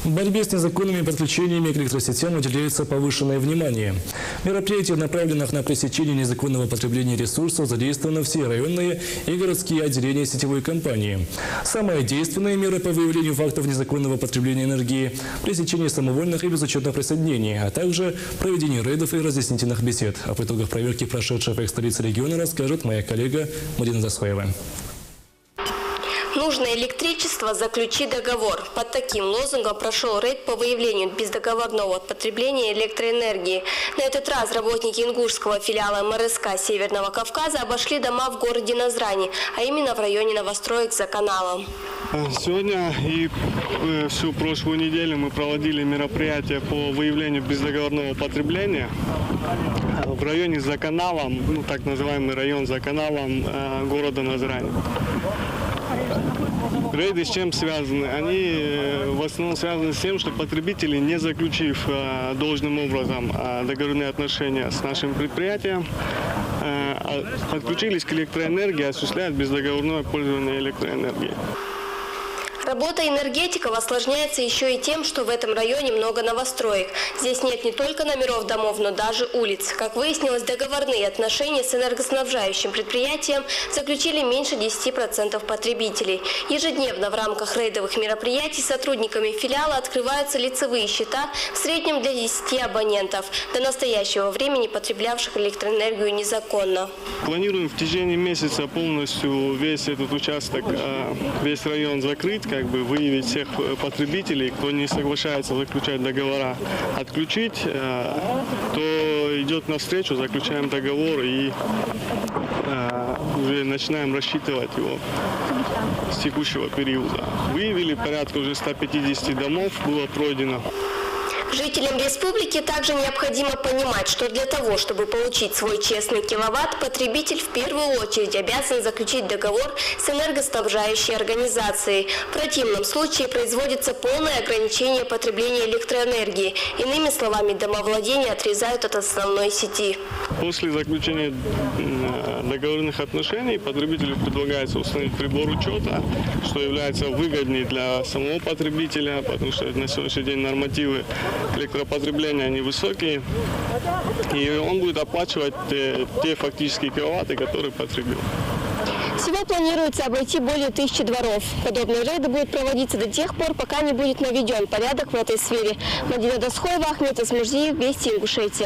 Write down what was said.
Борьбе с незаконными подключениями к электросетям уделяется повышенное внимание. Мероприятия, направленных на пресечение незаконного потребления ресурсов, задействованы все районные и городские отделения сетевой компании. Самая действенная мера по выявлению фактов незаконного потребления энергии – пресечение самовольных и безучетных присоединений, а также проведение рейдов и разъяснительных бесед. Об итогах проверки, прошедшей в столице региона, расскажет моя коллега Марина Засоева. Нужно электричество, заключи договор. Под таким лозунгом прошел рейд по выявлению бездоговорного потребления электроэнергии. На этот раз работники ингушского филиала МРСК Северного Кавказа обошли дома в городе Назрани, а именно в районе новостроек за каналом. Сегодня и всю прошлую неделю мы проводили мероприятия по выявлению бездоговорного потребления в районе за каналом, так называемый район за каналом города Назрани. Рейды с чем связаны? Они в основном связаны с тем, что потребители, не заключив должным образом договорные отношения с нашим предприятием, подключились к электроэнергии, осуществляют бездоговорное пользование электроэнергией. Работа энергетиков осложняется еще и тем, что в этом районе много новостроек. Здесь нет не только номеров домов, но даже улиц. Как выяснилось, договорные отношения с энергоснабжающим предприятием заключили меньше 10% потребителей. Ежедневно в рамках рейдовых мероприятий сотрудниками филиала открываются лицевые счета в среднем для 10 абонентов, до настоящего времени потреблявших электроэнергию незаконно. Планируем в течение месяца полностью весь этот участок, весь район закрыть, выявить всех потребителей, кто не соглашается заключать договора, отключить, кто идет навстречу, заключаем договор и уже начинаем рассчитывать его с текущего периода. Выявили порядка уже 150 домов, было пройдено. Жителям республики также необходимо понимать, что для того, чтобы получить свой честный киловатт, потребитель в первую очередь обязан заключить договор с энергоснабжающей организацией. В противном случае производится полное ограничение потребления электроэнергии. Иными словами, домовладения отрезают от основной сети. После заключения договорных отношений потребителю предлагается установить прибор учета, что является выгоднее для самого потребителя, потому что на сегодняшний день нормативы электропотребления они высокие, и он будет оплачивать те фактические киловатты, которые потребил. Всего планируется обойти более 1000 дворов. Подобные рейды будут проводиться до тех пор, пока не будет наведен порядок в этой сфере. Марина Засоева, Ахмед Асмурзиев, Вести Ингушетия.